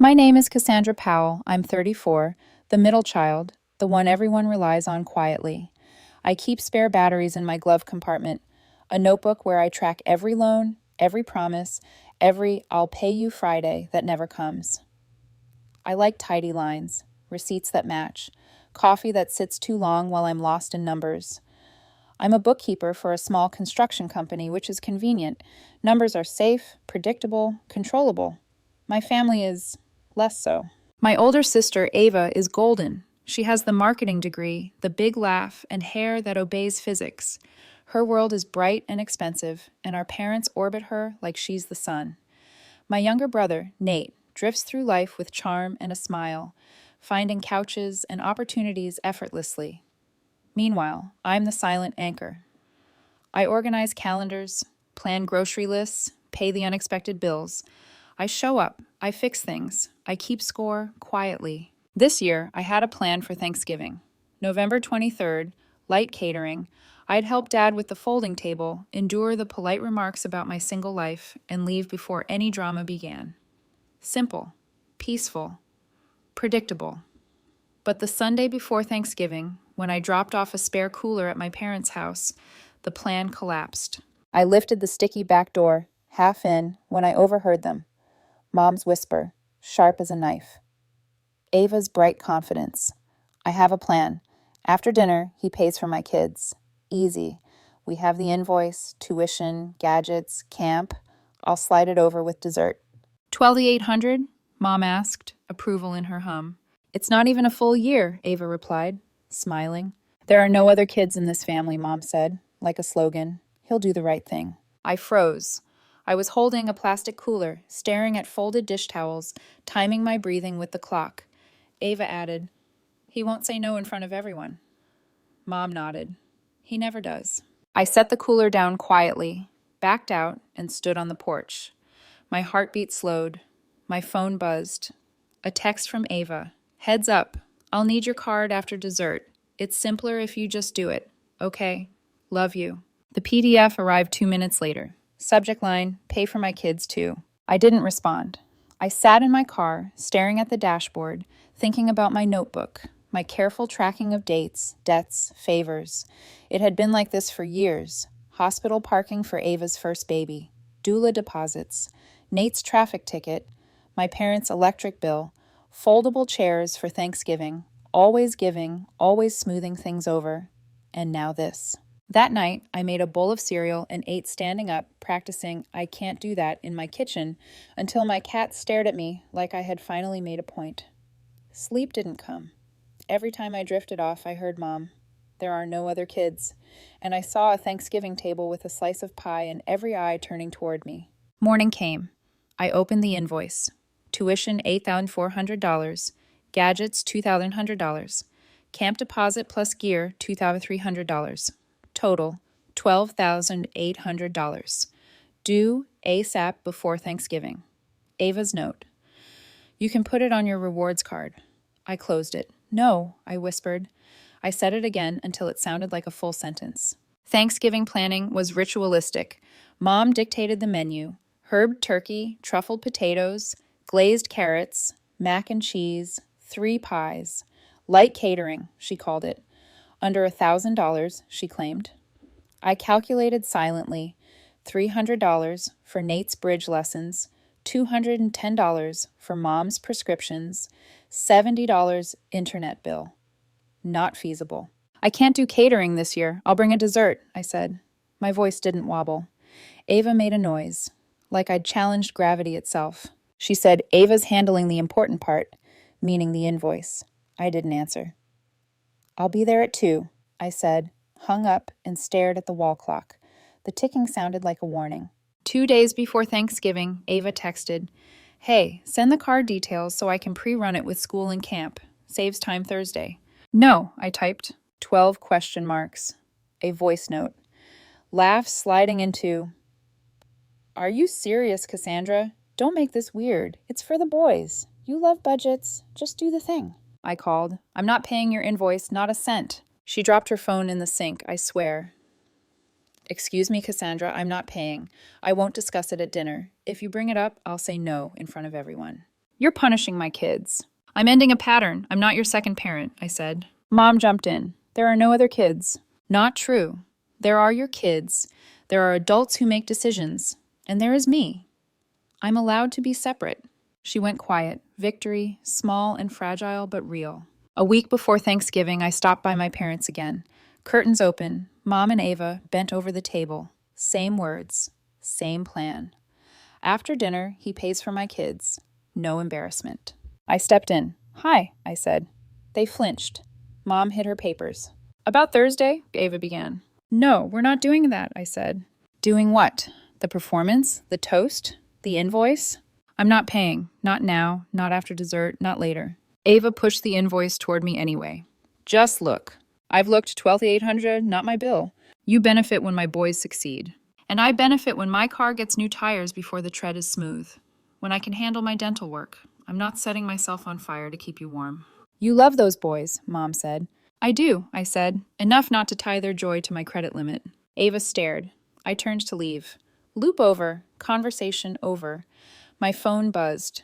My name is Cassandra Powell. I'm 34, the middle child, the one everyone relies on quietly. I keep spare batteries in my glove compartment, a notebook where I track every loan, every promise, every I'll pay you Friday that never comes. I like tidy lines, receipts that match, coffee that sits too long while I'm lost in numbers. I'm a bookkeeper for a small construction company, which is convenient. Numbers are safe, predictable, controllable. My family is less so. My older sister, Ava, is golden. She has the marketing degree, the big laugh, and hair that obeys physics. Her world is bright and expensive, and our parents orbit her like she's the sun. My younger brother, Nate, drifts through life with charm and a smile, finding couches and opportunities effortlessly. Meanwhile, I'm the silent anchor. I organize calendars, plan grocery lists, pay the unexpected bills. I show up, I fix things, I keep score quietly. This year, I had a plan for Thanksgiving. November 23rd, light catering. I'd help Dad with the folding table, endure the polite remarks about my single life, and leave before any drama began. Simple, peaceful, predictable. But the Sunday before Thanksgiving, when I dropped off a spare cooler at my parents' house, the plan collapsed. I lifted the sticky back door, half in, when I overheard them. Mom's whisper, sharp as a knife. Ava's bright confidence. I have a plan. After dinner, he pays for my kids. Easy. We have the invoice, tuition, gadgets, camp. I'll slide it over with dessert. $2,800? Mom asked, approval in her hum. It's not even a full year, Ava replied, smiling. There are no other kids in this family, Mom said, like a slogan. He'll do the right thing. I froze. I was holding a plastic cooler, staring at folded dish towels, timing my breathing with the clock. Ava added, he won't say no in front of everyone. Mom nodded. He never does. I set the cooler down quietly, backed out, and stood on the porch. My heartbeat slowed. My phone buzzed. A text from Ava. Heads up. I'll need your card after dessert. It's simpler if you just do it. Okay. Love you. The PDF arrived 2 minutes later. Subject line, pay for my kids too. I didn't respond. I sat in my car, staring at the dashboard, thinking about my notebook, my careful tracking of dates, debts, favors. It had been like this for years. Hospital parking for Ava's first baby, doula deposits, Nate's traffic ticket, my parents' electric bill, foldable chairs for Thanksgiving, always giving, always smoothing things over, and now this. That night, I made a bowl of cereal and ate standing up, practicing I can't do that in my kitchen, until my cat stared at me like I had finally made a point. Sleep didn't come. Every time I drifted off, I heard Mom. There are no other kids. And I saw a Thanksgiving table with a slice of pie and every eye turning toward me. Morning came. I opened the invoice. Tuition $8,400. Gadgets $2,100. Camp deposit plus gear $2,300. Total $12,800. Due ASAP before Thanksgiving. Ava's note. You can put it on your rewards card. I closed it. No, I whispered. I said it again until it sounded like a full sentence. Thanksgiving planning was ritualistic. Mom dictated the menu. Herb turkey, truffled potatoes, glazed carrots, mac and cheese, 3 pies. Light catering, she called it. Under $1,000, she claimed. I calculated silently. $300 for Nate's bridge lessons, $210 for Mom's prescriptions, $70 internet bill. Not feasible. I can't do catering this year. I'll bring a dessert, I said. My voice didn't wobble. Ava made a noise, like I'd challenged gravity itself. She said, Ava's handling the important part, meaning the invoice. I didn't answer. I'll be there at 2, I said, hung up and stared at the wall clock. The ticking sounded like a warning. 2 days before Thanksgiving, Ava texted, Hey, send the card details so I can pre-run it with school and camp. Saves time Thursday. No, I typed. 12 question marks. A voice note. Laugh sliding into, Are you serious, Cassandra? Don't make this weird. It's for the boys. You love budgets. Just do the thing. I called. I'm not paying your invoice, not a cent. She dropped her phone in the sink, I swear. Excuse me, Cassandra, I'm not paying. I won't discuss it at dinner. If you bring it up, I'll say no in front of everyone. You're punishing my kids. I'm ending a pattern. I'm not your second parent, I said. Mom jumped in. There are no other kids. Not true. There are your kids. There are adults who make decisions. And there is me. I'm allowed to be separate. She went quiet. Victory, small and fragile, but real. A week before Thanksgiving, I stopped by my parents again. Curtains open. Mom and Ava bent over the table. Same words. Same plan. After dinner, he pays for my kids. No embarrassment. I stepped in. Hi, I said. They flinched. Mom hid her papers. About Thursday, Ava began. No, we're not doing that, I said. Doing what? The performance? The toast? The invoice? I'm not paying. Not now, not after dessert, not later. Ava pushed the invoice toward me anyway. Just look. I've looked 12,800, not my bill. You benefit when my boys succeed. And I benefit when my car gets new tires before the tread is smooth. When I can handle my dental work. I'm not setting myself on fire to keep you warm. You love those boys, Mom said. I do, I said. Enough not to tie their joy to my credit limit. Ava stared. I turned to leave. Loop over. Conversation over. My phone buzzed.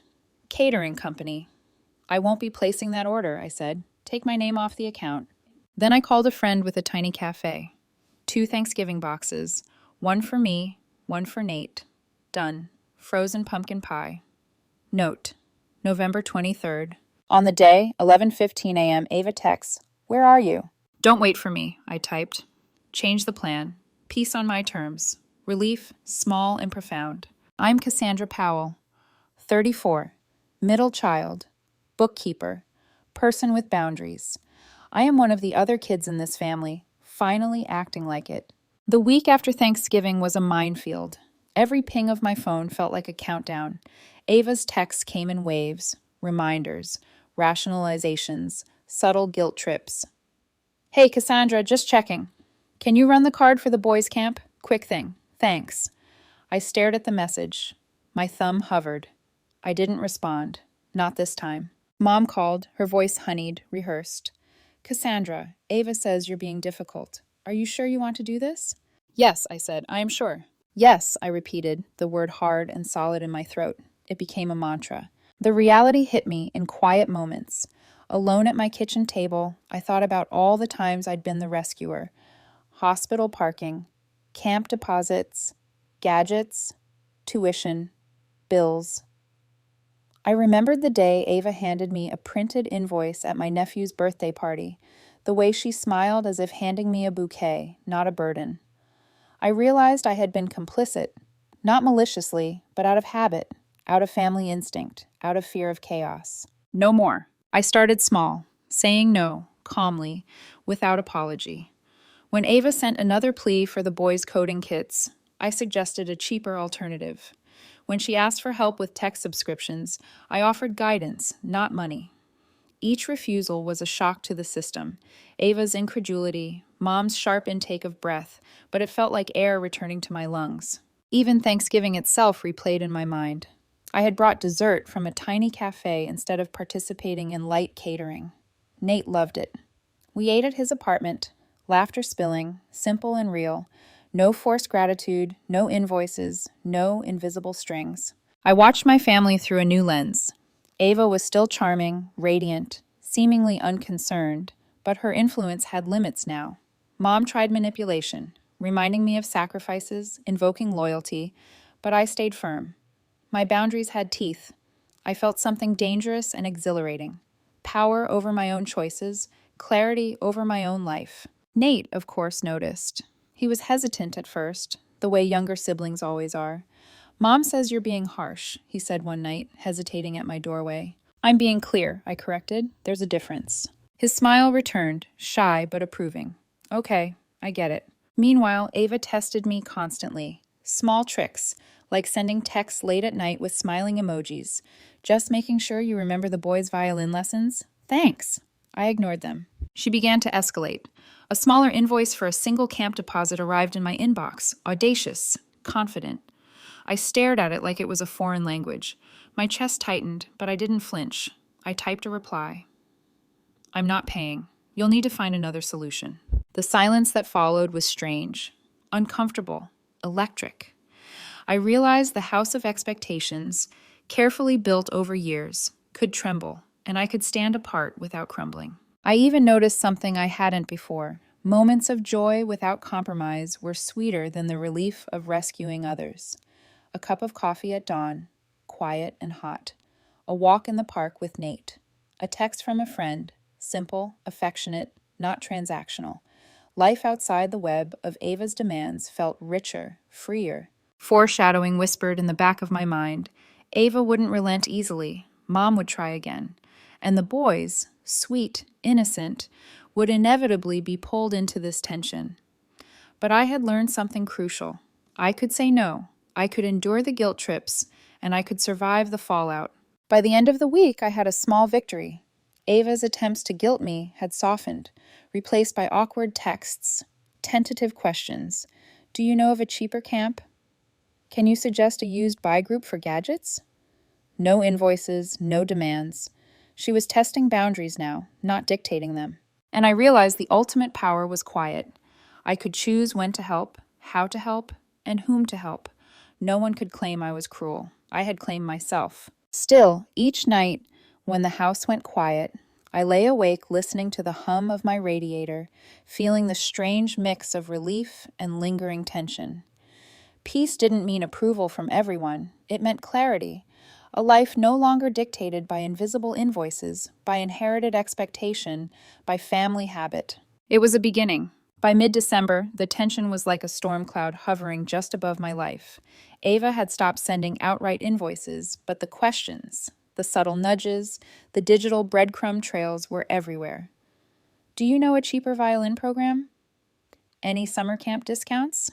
Catering company. I won't be placing that order, I said. Take my name off the account. Then I called a friend with a tiny cafe. 2 Thanksgiving boxes. 1 for me, 1 for Nate. Done. Frozen pumpkin pie. Note. November 23rd. On the day, 11:15 a.m., Ava texts, Where are you? Don't wait for me, I typed. Change the plan. Peace on my terms. Relief, small and profound. I'm Cassandra Powell, 34, middle child, bookkeeper, person with boundaries. I am one of the other kids in this family, finally acting like it. The week after Thanksgiving was a minefield. Every ping of my phone felt like a countdown. Ava's texts came in waves, reminders, rationalizations, subtle guilt trips. Hey, Cassandra, just checking. Can you run the card for the boys' camp? Quick thing. Thanks. I stared at the message. My thumb hovered. I didn't respond. Not this time. Mom called, her voice honeyed, rehearsed. Cassandra, Ava says you're being difficult. Are you sure you want to do this? Yes, I said. I am sure. Yes, I repeated, the word hard and solid in my throat. It became a mantra. The reality hit me in quiet moments. Alone at my kitchen table, I thought about all the times I'd been the rescuer. Hospital parking, camp deposits, gadgets, tuition, bills. I remembered the day Ava handed me a printed invoice at my nephew's birthday party, the way she smiled as if handing me a bouquet, not a burden. I realized I had been complicit, not maliciously, but out of habit, out of family instinct, out of fear of chaos. No more. I started small, saying no, calmly, without apology. When Ava sent another plea for the boys' coding kits, I suggested a cheaper alternative. When she asked for help with tech subscriptions, I offered guidance, not money. Each refusal was a shock to the system. Ava's incredulity, Mom's sharp intake of breath, but it felt like air returning to my lungs. Even Thanksgiving itself replayed in my mind. I had brought dessert from a tiny cafe instead of participating in light catering. Nate loved it. We ate at his apartment, laughter spilling, simple and real. No forced gratitude, no invoices, no invisible strings. I watched my family through a new lens. Ava was still charming, radiant, seemingly unconcerned, but her influence had limits now. Mom tried manipulation, reminding me of sacrifices, invoking loyalty, but I stayed firm. My boundaries had teeth. I felt something dangerous and exhilarating. Power over my own choices, clarity over my own life. Nate, of course, noticed. He was hesitant at first, the way younger siblings always are. Mom says you're being harsh, he said one night, hesitating at my doorway. I'm being clear, I corrected. There's a difference. His smile returned, shy but approving. Okay, I get it. Meanwhile, Ava tested me constantly. Small tricks, like sending texts late at night with smiling emojis. Just making sure you remember the boys' violin lessons? Thanks. I ignored them. She began to escalate. A smaller invoice for a single camp deposit arrived in my inbox, audacious, confident. I stared at it like it was a foreign language. My chest tightened, but I didn't flinch. I typed a reply. I'm not paying. You'll need to find another solution. The silence that followed was strange, uncomfortable, electric. I realized the house of expectations, carefully built over years, could tremble, and I could stand apart without crumbling. I even noticed something I hadn't before. Moments of joy without compromise were sweeter than the relief of rescuing others. A cup of coffee at dawn, quiet and hot. A walk in the park with Nate. A text from a friend, simple, affectionate, not transactional. Life outside the web of Ava's demands felt richer, freer. Foreshadowing whispered in the back of my mind. Ava wouldn't relent easily. Mom would try again. And the boys, sweet, innocent, would inevitably be pulled into this tension. But I had learned something crucial. I could say no. I could endure the guilt trips, and I could survive the fallout. By the end of the week, I had a small victory. Ava's attempts to guilt me had softened, replaced by awkward texts, tentative questions. Do you know of a cheaper camp? Can you suggest a used buy group for gadgets? No invoices, no demands. She was testing boundaries now, not dictating them. And I realized the ultimate power was quiet. I could choose when to help, how to help, and whom to help. No one could claim I was cruel. I had claimed myself. Still, each night, when the house went quiet, I lay awake listening to the hum of my radiator, feeling the strange mix of relief and lingering tension. Peace didn't mean approval from everyone. It meant clarity. A life no longer dictated by invisible invoices, by inherited expectation, by family habit. It was a beginning. By mid-December, the tension was like a storm cloud hovering just above my life. Ava had stopped sending outright invoices, but the questions, the subtle nudges, the digital breadcrumb trails were everywhere. Do you know a cheaper violin program? Any summer camp discounts?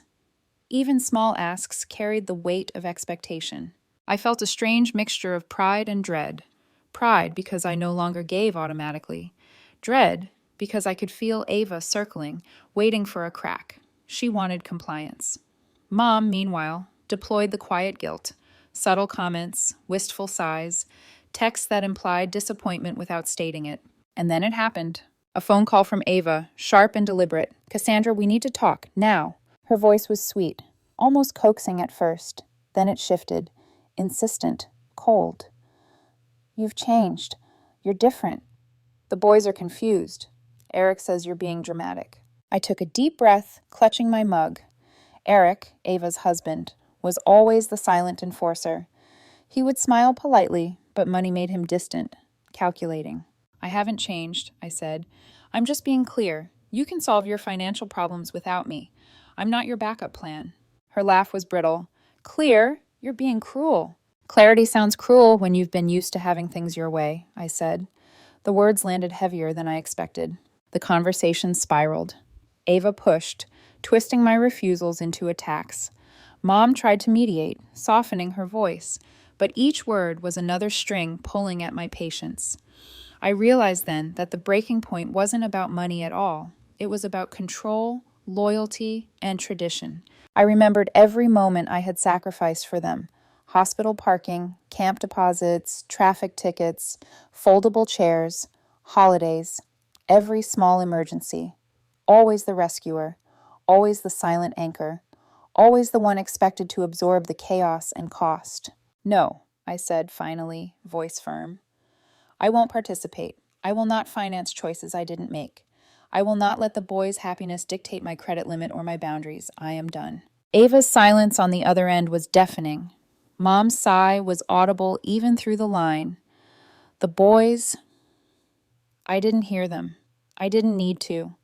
Even small asks carried the weight of expectation. I felt a strange mixture of pride and dread. Pride because I no longer gave automatically. Dread because I could feel Ava circling, waiting for a crack. She wanted compliance. Mom, meanwhile, deployed the quiet guilt. Subtle comments, wistful sighs, texts that implied disappointment without stating it. And then it happened. A phone call from Ava, sharp and deliberate. Cassandra, we need to talk, now. Her voice was sweet, almost coaxing at first. Then it shifted, insistent, cold. You've changed. You're different. The boys are confused. Eric says you're being dramatic. I took a deep breath, clutching my mug. Eric, Ava's husband, was always the silent enforcer. He would smile politely, but money made him distant, calculating. I haven't changed, I said. I'm just being clear. You can solve your financial problems without me. I'm not your backup plan. Her laugh was brittle. Clear? You're being cruel. Clarity sounds cruel when you've been used to having things your way, I said. The words landed heavier than I expected. The conversation spiraled. Ava pushed, twisting my refusals into attacks. Mom tried to mediate, softening her voice, but each word was another string pulling at my patience. I realized then that the breaking point wasn't about money at all. It was about control, loyalty, and tradition. I remembered every moment I had sacrificed for them. Hospital parking, camp deposits, traffic tickets, foldable chairs, holidays, every small emergency. Always the rescuer, always the silent anchor, always the one expected to absorb the chaos and cost. No, I said finally, voice firm. I won't participate. I will not finance choices I didn't make. I will not let the boys' happiness dictate my credit limit or my boundaries. I am done. Ava's silence on the other end was deafening. Mom's sigh was audible even through the line. The boys... I didn't hear them. I didn't need to.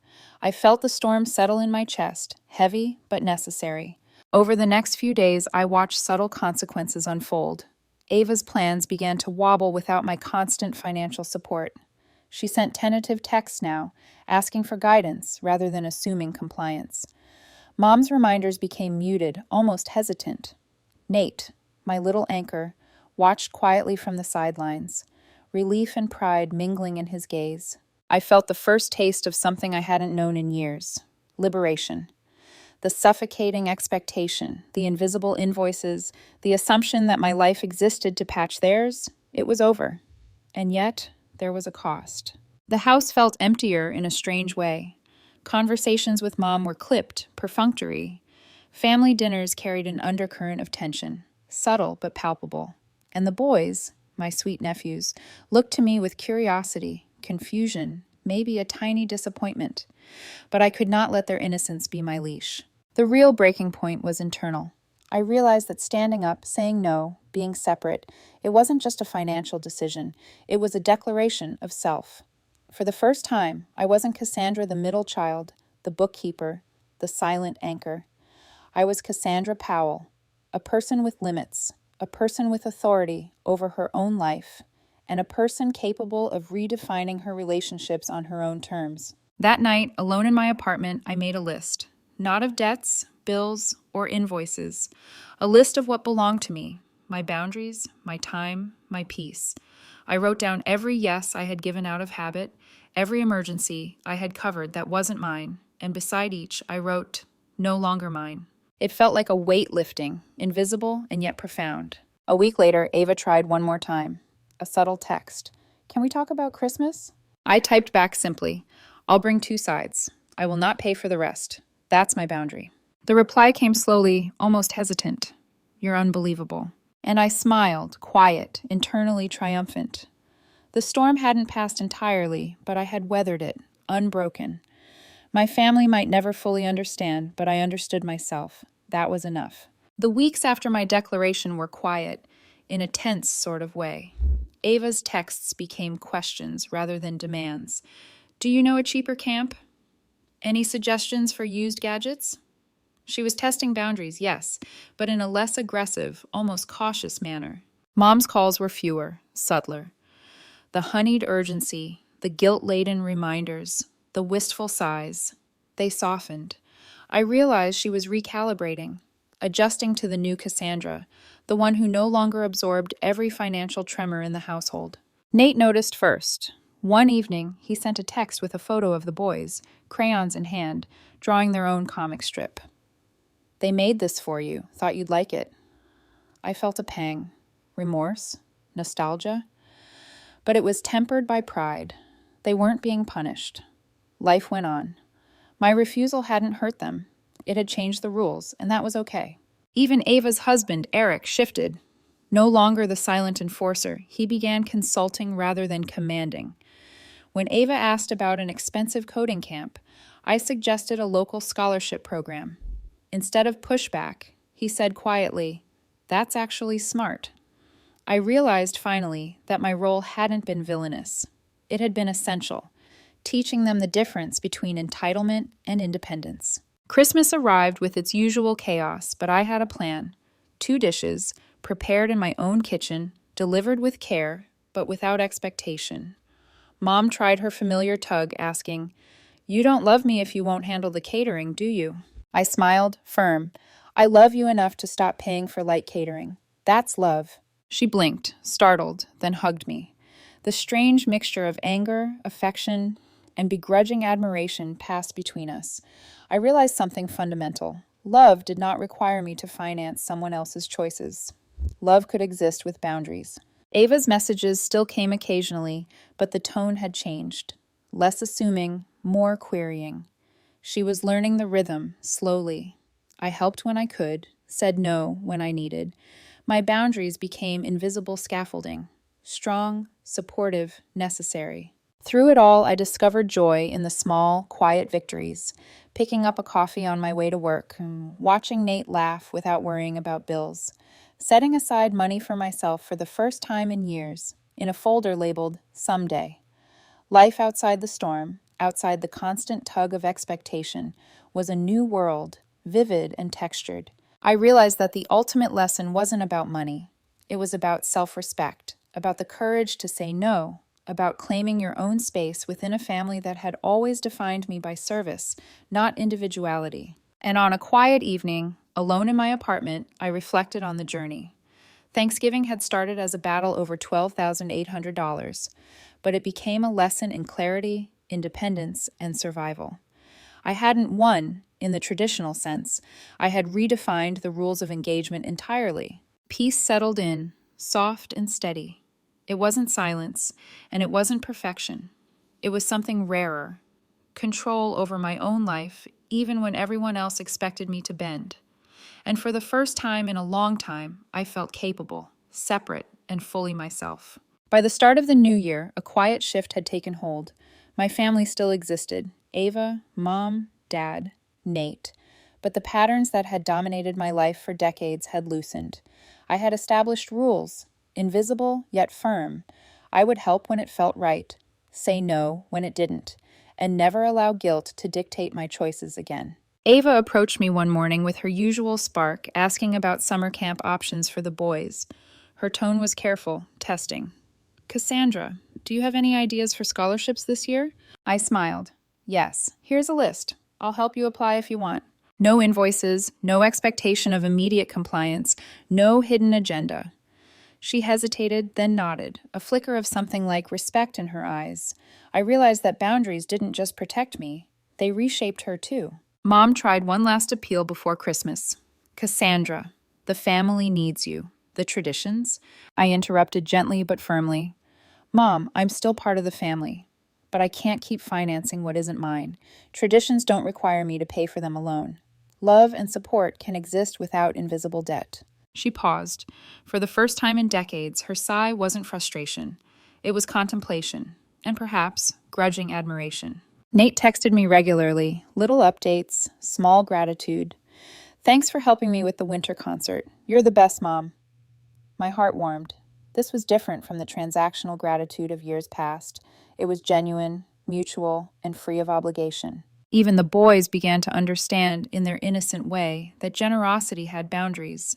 I felt the storm settle in my chest, heavy but necessary. Over the next few days, I watched subtle consequences unfold. Ava's plans began to wobble without my constant financial support. She sent tentative texts now, asking for guidance rather than assuming compliance. Mom's reminders became muted, almost hesitant. Nate, my little anchor, watched quietly from the sidelines, relief and pride mingling in his gaze. I felt the first taste of something I hadn't known in years: liberation. The suffocating expectation, the invisible invoices, the assumption that my life existed to patch theirs, it was over. And yet, there was a cost. The house felt emptier in a strange way. Conversations with Mom were clipped, perfunctory. Family dinners carried an undercurrent of tension, subtle but palpable. And the boys, my sweet nephews, looked to me with curiosity, confusion, maybe a tiny disappointment. But I could not let their innocence be my leash. The real breaking point was internal. I realized that standing up, saying no, being separate, it wasn't just a financial decision. It was a declaration of self. For the first time, I wasn't Cassandra the middle child, the bookkeeper, the silent anchor. I was Cassandra Powell, a person with limits, a person with authority over her own life, and a person capable of redefining her relationships on her own terms. That night, alone in my apartment, I made a list. Not of debts, bills, or invoices. A list of what belonged to me, my boundaries, my time, my peace. I wrote down every yes I had given out of habit, every emergency I had covered that wasn't mine, and beside each I wrote, no longer mine. It felt like a weight lifting, invisible and yet profound. A week later, Ava tried one more time. A subtle text. Can we talk about Christmas? I typed back simply, I'll bring 2 sides. I will not pay for the rest. That's my boundary. The reply came slowly, almost hesitant. You're unbelievable. And I smiled, quiet, internally triumphant. The storm hadn't passed entirely, but I had weathered it, unbroken. My family might never fully understand, but I understood myself. That was enough. The weeks after my declaration were quiet, in a tense sort of way. Ava's texts became questions rather than demands. Do you know a cheaper camp? Any suggestions for used gadgets? She was testing boundaries, yes, but in a less aggressive, almost cautious manner. Mom's calls were fewer, subtler. The honeyed urgency, the guilt-laden reminders, the wistful sighs, they softened. I realized she was recalibrating, adjusting to the new Cassandra, the one who no longer absorbed every financial tremor in the household. Nate noticed first. One evening, he sent a text with a photo of the boys, crayons in hand, drawing their own comic strip. They made this for you. Thought you'd like it. I felt a pang. Remorse? Nostalgia? But it was tempered by pride. They weren't being punished. Life went on. My refusal hadn't hurt them. It had changed the rules, and that was okay. Even Ava's husband, Eric, shifted. No longer the silent enforcer, he began consulting rather than commanding. When Ava asked about an expensive coding camp, I suggested a local scholarship program. Instead of pushback, he said quietly, "That's actually smart." I realized finally that my role hadn't been villainous. It had been essential, teaching them the difference between entitlement and independence. Christmas arrived with its usual chaos, but I had a plan. 2 dishes, prepared in my own kitchen, delivered with care, but without expectation. Mom tried her familiar tug, asking, "You don't love me if you won't handle the catering, do you?" I smiled, firm. "I love you enough to stop paying for light catering. That's love." She blinked, startled, then hugged me. The strange mixture of anger, affection, and begrudging admiration passed between us. I realized something fundamental. Love did not require me to finance someone else's choices. Love could exist with boundaries. Ava's messages still came occasionally, but the tone had changed. Less assuming, more querying. She was learning the rhythm, slowly. I helped when I could, said no when I needed. My boundaries became invisible scaffolding. Strong, supportive, necessary. Through it all, I discovered joy in the small, quiet victories. Picking up a coffee on my way to work, watching Nate laugh without worrying about bills. Setting aside money for myself for the first time in years, in a folder labeled Someday. Life outside the storm, outside the constant tug of expectation, was a new world, vivid and textured. I realized that the ultimate lesson wasn't about money. It was about self-respect, about the courage to say no, about claiming your own space within a family that had always defined me by service, not individuality. And on a quiet evening, alone in my apartment, I reflected on the journey. Thanksgiving had started as a battle over $12,800, but it became a lesson in clarity, independence, and survival. I hadn't won in the traditional sense. I had redefined the rules of engagement entirely. Peace settled in, soft and steady. It wasn't silence, and it wasn't perfection. It was something rarer. Control over my own life, even when everyone else expected me to bend. And for the first time in a long time, I felt capable, separate, and fully myself. By the start of the new year, a quiet shift had taken hold. My family still existed: Ava, Mom, Dad, Nate. But the patterns that had dominated my life for decades had loosened. I had established rules, invisible yet firm. I would help when it felt right, say no when it didn't, and never allow guilt to dictate my choices again. Ava approached me one morning with her usual spark, asking about summer camp options for the boys. Her tone was careful, testing. "Cassandra, do you have any ideas for scholarships this year?" I smiled. "Yes, here's a list. I'll help you apply if you want. No invoices, no expectation of immediate compliance, no hidden agenda." She hesitated, then nodded, a flicker of something like respect in her eyes. I realized that boundaries didn't just protect me, they reshaped her too. Mom tried one last appeal before Christmas. "Cassandra, the family needs you." "The traditions?" I interrupted gently but firmly. "Mom, I'm still part of the family, but I can't keep financing what isn't mine. Traditions don't require me to pay for them alone. Love and support can exist without invisible debt." She paused. For the first time in decades, her sigh wasn't frustration. It was contemplation, and perhaps grudging admiration. Nate texted me regularly, little updates, small gratitude. "Thanks for helping me with the winter concert. You're the best, Mom." My heart warmed. This was different from the transactional gratitude of years past. It was genuine, mutual, and free of obligation. Even the boys began to understand, in their innocent way, that generosity had boundaries.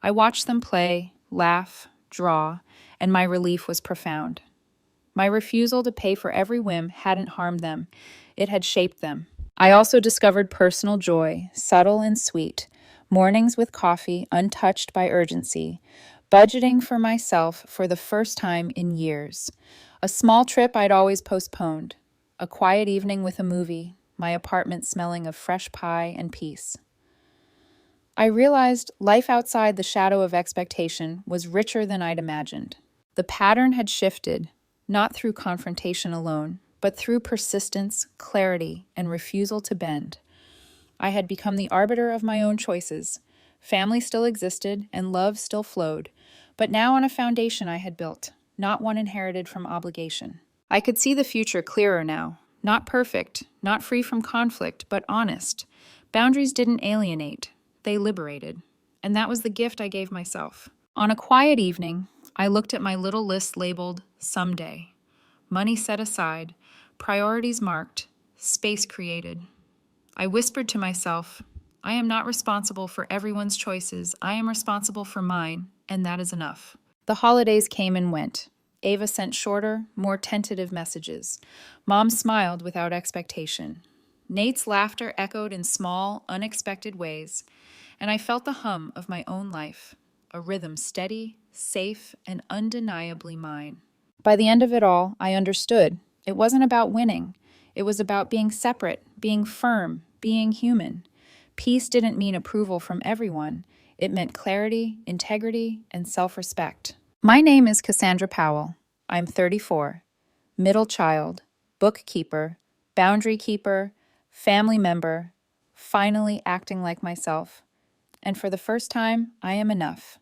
I watched them play, laugh, draw, and my relief was profound. My refusal to pay for every whim hadn't harmed them, it had shaped them. I also discovered personal joy, subtle and sweet, mornings with coffee untouched by urgency, budgeting for myself for the first time in years, a small trip I'd always postponed, a quiet evening with a movie, my apartment smelling of fresh pie and peace. I realized life outside the shadow of expectation was richer than I'd imagined. The pattern had shifted, not through confrontation alone, but through persistence, clarity, and refusal to bend. I had become the arbiter of my own choices. Family still existed, and love still flowed, but now on a foundation I had built, not one inherited from obligation. I could see the future clearer now, not perfect, not free from conflict, but honest. Boundaries didn't alienate, they liberated, and that was the gift I gave myself. On a quiet evening, I looked at my little list labeled "Someday." Money set aside, priorities marked, space created. I whispered to myself, "I am not responsible for everyone's choices. I am responsible for mine, and that is enough." The holidays came and went. Ava sent shorter, more tentative messages. Mom smiled without expectation. Nate's laughter echoed in small, unexpected ways, and I felt the hum of my own life, a rhythm steady, safe, and undeniably mine. By the end of it all, I understood. It wasn't about winning. It was about being separate, being firm, being human. Peace didn't mean approval from everyone. It meant clarity, integrity, and self-respect. My name is Cassandra Powell. I'm 34, middle child, bookkeeper, boundary keeper, family member, finally acting like myself. And for the first time, I am enough.